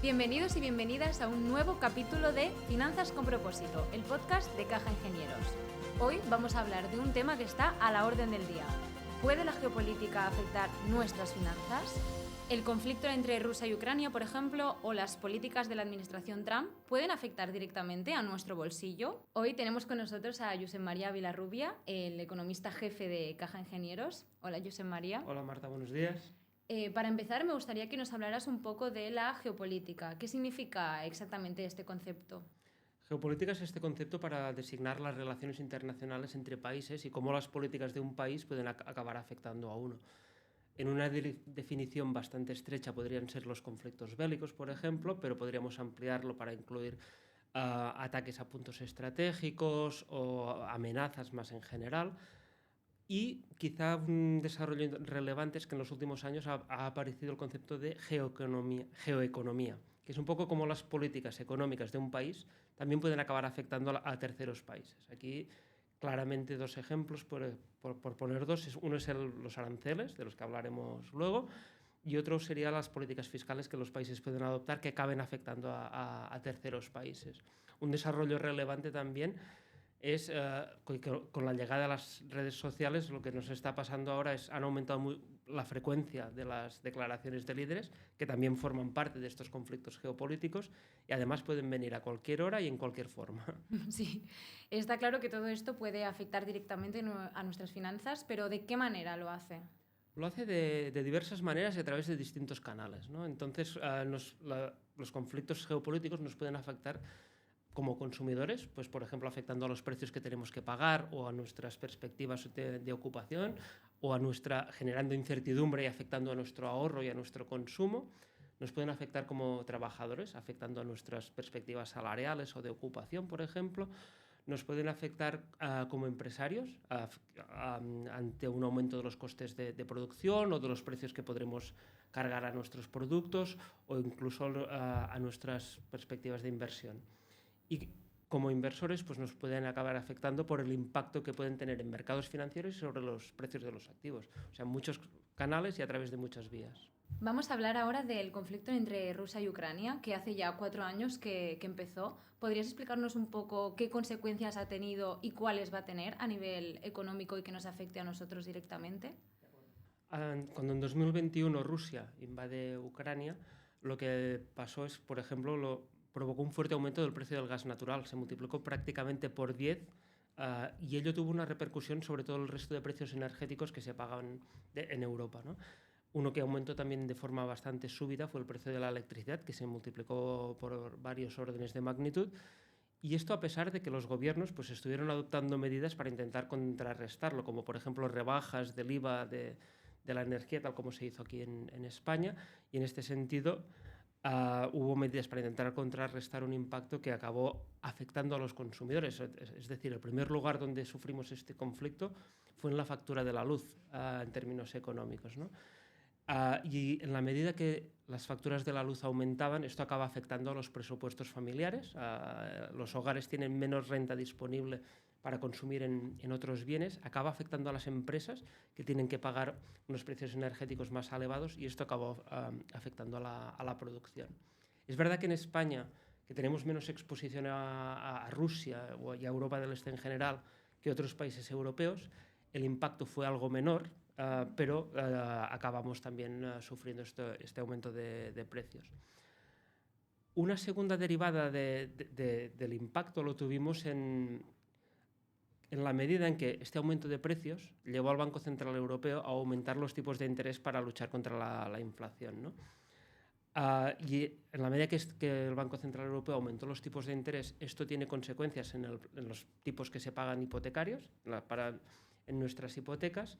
Bienvenidos y bienvenidas a un nuevo capítulo de Finanzas con propósito, el podcast de Caja Ingenieros. Hoy vamos a hablar de un tema que está a la orden del día. ¿Puede la geopolítica afectar nuestras finanzas? El conflicto entre Rusia y Ucrania, por ejemplo, o las políticas de la administración Trump pueden afectar directamente a nuestro bolsillo. Hoy tenemos con nosotros a Josep María Vilarrubia, el economista jefe de Caja Ingenieros. Hola, Josep María. Hola, Marta, buenos días. Para empezar, me gustaría que nos hablaras un poco de la geopolítica. ¿Qué significa exactamente este concepto? Geopolítica es este concepto para designar las relaciones internacionales entre países y cómo las políticas de un país pueden acabar afectando a uno. En una definición bastante estrecha podrían ser los conflictos bélicos, por ejemplo, pero podríamos ampliarlo para incluir ataques a puntos estratégicos o amenazas más en general. Y quizá un desarrollo relevante es que en los últimos años ha aparecido el concepto de geoeconomía, que es un poco como las políticas económicas de un país también pueden acabar afectando a terceros países. Aquí claramente dos ejemplos, por poner dos. Uno es los aranceles, de los que hablaremos luego, y otro sería las políticas fiscales que los países pueden adoptar que acaben afectando a terceros países. Un desarrollo relevante también es con la llegada de las redes sociales. Lo que nos está pasando ahora es han aumentado la frecuencia de las declaraciones de líderes, que también forman parte de estos conflictos geopolíticos y además pueden venir a cualquier hora y en cualquier forma. Sí, está claro que todo esto puede afectar directamente a nuestras finanzas, pero ¿de qué manera lo hace? Lo hace de diversas maneras y a través de distintos canales, ¿no? Entonces, los conflictos geopolíticos nos pueden afectar como consumidores, pues por ejemplo afectando a los precios que tenemos que pagar o a nuestras perspectivas de ocupación o generando incertidumbre y afectando a nuestro ahorro y a nuestro consumo. Nos pueden afectar como trabajadores, afectando a nuestras perspectivas salariales o de ocupación, por ejemplo. Nos pueden afectar como empresarios ante un aumento de los costes de producción o de los precios que podremos cargar a nuestros productos o incluso a nuestras perspectivas de inversión. Y como inversores pues nos pueden acabar afectando por el impacto que pueden tener en mercados financieros y sobre los precios de los activos. O sea, muchos canales y a través de muchas vías. Vamos a hablar ahora del conflicto entre Rusia y Ucrania, que hace ya 4 años que empezó. ¿Podrías explicarnos un poco qué consecuencias ha tenido y cuáles va a tener a nivel económico y que nos afecte a nosotros directamente? Cuando en 2021 Rusia invade Ucrania, lo que pasó es, por ejemplo, provocó un fuerte aumento del precio del gas natural. Se multiplicó prácticamente por 10 y ello tuvo una repercusión sobre todo el resto de precios energéticos que se pagan en Europa, ¿no? Uno que aumentó también de forma bastante súbita fue el precio de la electricidad, que se multiplicó por varios órdenes de magnitud. Y esto a pesar de que los gobiernos pues, estuvieron adoptando medidas para intentar contrarrestarlo, como por ejemplo rebajas del IVA de la energía, tal como se hizo aquí en España. Y en este sentido hubo medidas para intentar contrarrestar un impacto que acabó afectando a los consumidores. Es decir, el primer lugar donde sufrimos este conflicto fue en la factura de la luz, en términos económicos, ¿no? Y en la medida que las facturas de la luz aumentaban, esto acaba afectando a los presupuestos familiares. Los hogares tienen menos renta disponible para consumir en otros bienes. Acaba afectando a las empresas que tienen que pagar unos precios energéticos más elevados y esto acaba afectando a la producción. Es verdad que en España, que tenemos menos exposición a Rusia y a Europa del Este en general que otros países europeos, el impacto fue algo menor, pero acabamos también sufriendo este aumento de precios. Una segunda derivada del impacto lo tuvimos en la medida en que este aumento de precios llevó al Banco Central Europeo a aumentar los tipos de interés para luchar contra la inflación, ¿no? Y en la medida que el Banco Central Europeo aumentó los tipos de interés, esto tiene consecuencias en los tipos que se pagan hipotecarios, en nuestras hipotecas.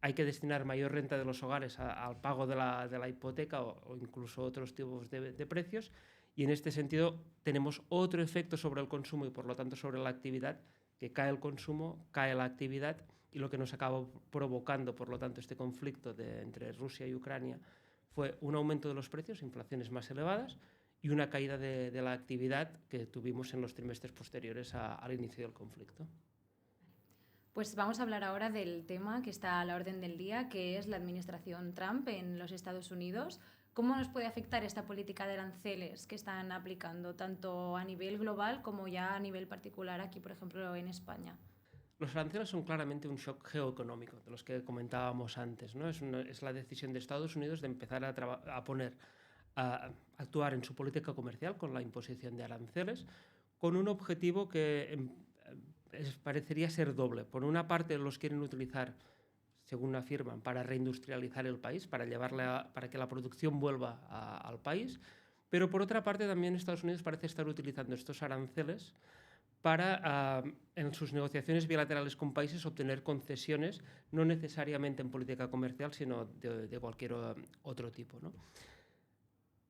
Hay que destinar mayor renta de los hogares al pago de la hipoteca o incluso otros tipos de precios. Y en este sentido tenemos otro efecto sobre el consumo y por lo tanto sobre la actividad, que cae el consumo, cae la actividad y lo que nos acaba provocando, por lo tanto, este conflicto entre Rusia y Ucrania fue un aumento de los precios, inflaciones más elevadas y una caída de la actividad que tuvimos en los trimestres posteriores al inicio del conflicto. Pues vamos a hablar ahora del tema que está a la orden del día, que es la administración Trump en los Estados Unidos. ¿Cómo nos puede afectar esta política de aranceles que están aplicando, tanto a nivel global como ya a nivel particular aquí, por ejemplo, en España? Los aranceles son claramente un shock geoeconómico, de los que comentábamos antes, ¿no? Es la decisión de Estados Unidos de empezar a actuar en su política comercial con la imposición de aranceles, con un objetivo que parecería ser doble. Por una parte, los quieren utilizar, según afirman, para reindustrializar el país, para que la producción vuelva al país, pero por otra parte también Estados Unidos parece estar utilizando estos aranceles para, en sus negociaciones bilaterales con países, obtener concesiones, no necesariamente en política comercial, sino de cualquier otro tipo, ¿no?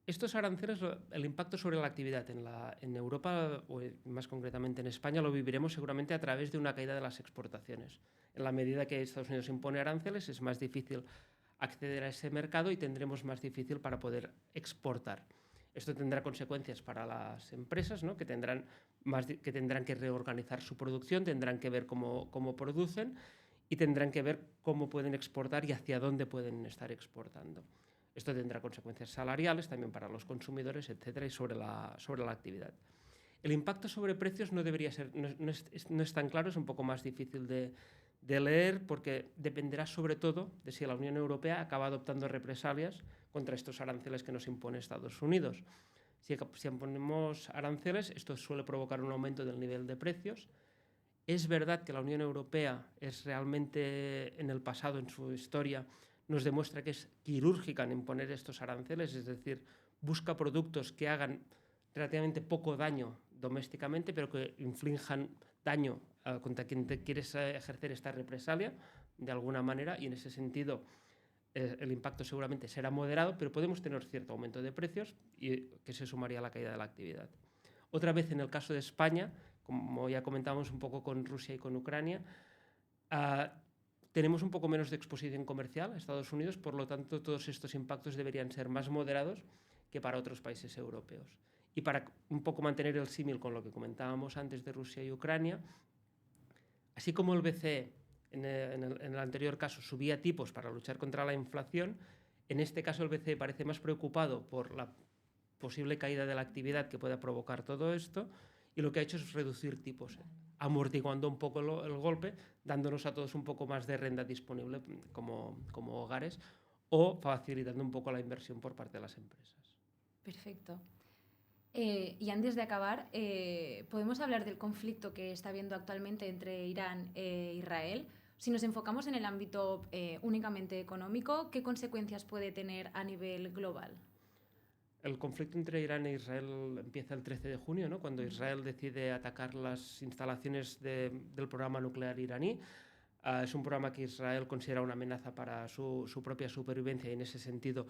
Estos aranceles, el impacto sobre la actividad en Europa, o más concretamente en España, lo viviremos seguramente a través de una caída de las exportaciones. En la medida que Estados Unidos impone aranceles, es más difícil acceder a ese mercado y tendremos más difícil para poder exportar. Esto tendrá consecuencias para las empresas, ¿no? que tendrán que reorganizar su producción, tendrán que ver cómo producen y tendrán que ver cómo pueden exportar y hacia dónde pueden estar exportando. Esto tendrá consecuencias salariales también para los consumidores, etcétera, y sobre la actividad. El impacto sobre precios no debería ser, no es tan claro, es un poco más difícil de leer porque dependerá sobre todo de si la Unión Europea acaba adoptando represalias contra estos aranceles que nos impone Estados Unidos. Si imponemos aranceles, esto suele provocar un aumento del nivel de precios. Es verdad que la Unión Europea es realmente, en el pasado, en su historia, nos demuestra que es quirúrgica en imponer estos aranceles, es decir, busca productos que hagan relativamente poco daño domésticamente, pero que inflijan daño contra quien te quieres ejercer esta represalia de alguna manera, y en ese sentido el impacto seguramente será moderado, pero podemos tener cierto aumento de precios y que se sumaría a la caída de la actividad. Otra vez, en el caso de España, como ya comentábamos un poco con Rusia y con Ucrania, tenemos un poco menos de exposición comercial a Estados Unidos, por lo tanto todos estos impactos deberían ser más moderados que para otros países europeos. Y para un poco mantener el símil con lo que comentábamos antes de Rusia y Ucrania, así como el BCE en el anterior caso subía tipos para luchar contra la inflación, en este caso el BCE parece más preocupado por la posible caída de la actividad que pueda provocar todo esto, y lo que ha hecho es reducir tipos, amortiguando un poco el golpe, dándonos a todos un poco más de renta disponible como hogares, o facilitando un poco la inversión por parte de las empresas. Perfecto. Y antes de acabar, ¿podemos hablar del conflicto que está habiendo actualmente entre Irán e Israel? Si nos enfocamos en el ámbito únicamente económico, ¿qué consecuencias puede tener a nivel global? El conflicto entre Irán e Israel empieza el 13 de junio, ¿no? Cuando Israel decide atacar las instalaciones del programa nuclear iraní. Es un programa que Israel considera una amenaza para su propia supervivencia, y en ese sentido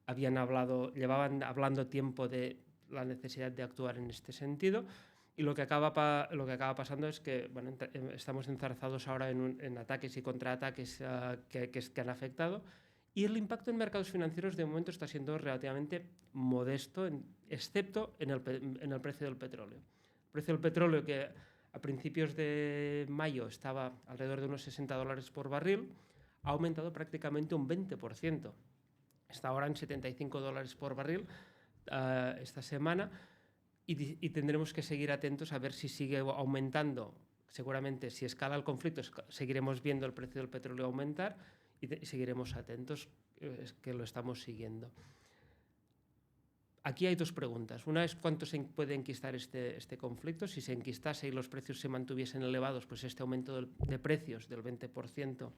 llevaban hablando tiempo de la necesidad de actuar en este sentido. Y lo que acaba pasando es que estamos enzarzados ahora en ataques y contraataques que han afectado. Y el impacto en mercados financieros de momento está siendo relativamente modesto, excepto en el precio del petróleo. El precio del petróleo, que a principios de mayo estaba alrededor de unos $60 por barril, ha aumentado prácticamente un 20%. Está ahora en $75 por barril esta semana, y tendremos que seguir atentos a ver si sigue aumentando. Seguramente, si escala el conflicto, seguiremos viendo el precio del petróleo aumentar, y seguiremos atentos, que lo estamos siguiendo. Aquí hay dos preguntas. Una es cuánto se puede enquistar este conflicto. Si se enquistase y los precios se mantuviesen elevados, pues este aumento de precios del 20%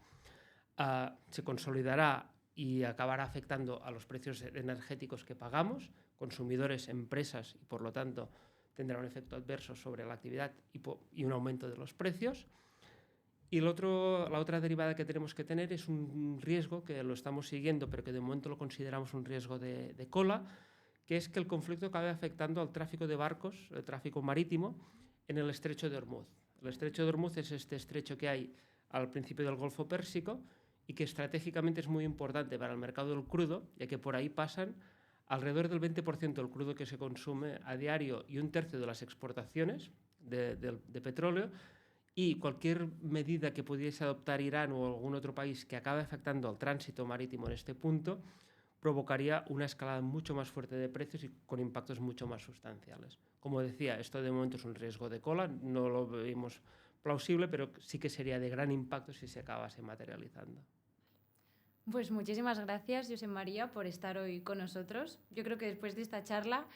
se consolidará y acabará afectando a los precios energéticos que pagamos, consumidores, empresas, y por lo tanto tendrá un efecto adverso sobre la actividad y un aumento de los precios. Y la otra derivada que tenemos que tener es un riesgo que lo estamos siguiendo, pero que de momento lo consideramos un riesgo de cola, que es que el conflicto acabe afectando al tráfico de barcos, el tráfico marítimo, en el estrecho de Hormuz. El estrecho de Hormuz es este estrecho que hay al principio del Golfo Pérsico y que estratégicamente es muy importante para el mercado del crudo, ya que por ahí pasan alrededor del 20% del crudo que se consume a diario y un tercio de las exportaciones de petróleo. Y cualquier medida que pudiese adoptar Irán o algún otro país que acabe afectando al tránsito marítimo en este punto provocaría una escalada mucho más fuerte de precios y con impactos mucho más sustanciales. Como decía, esto de momento es un riesgo de cola, no lo vemos plausible, pero sí que sería de gran impacto si se acabase materializando. Pues muchísimas gracias, Josep María, por estar hoy con nosotros. Yo creo que después de esta charla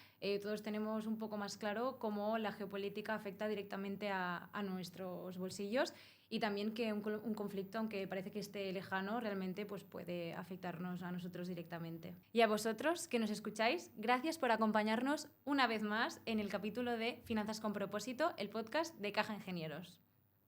todos tenemos un poco más claro cómo la geopolítica afecta directamente a nuestros bolsillos y también que un conflicto, aunque parece que esté lejano, realmente pues, puede afectarnos a nosotros directamente. Y a vosotros que nos escucháis, gracias por acompañarnos una vez más en el capítulo de Finanzas con Propósito, el podcast de Caja Ingenieros.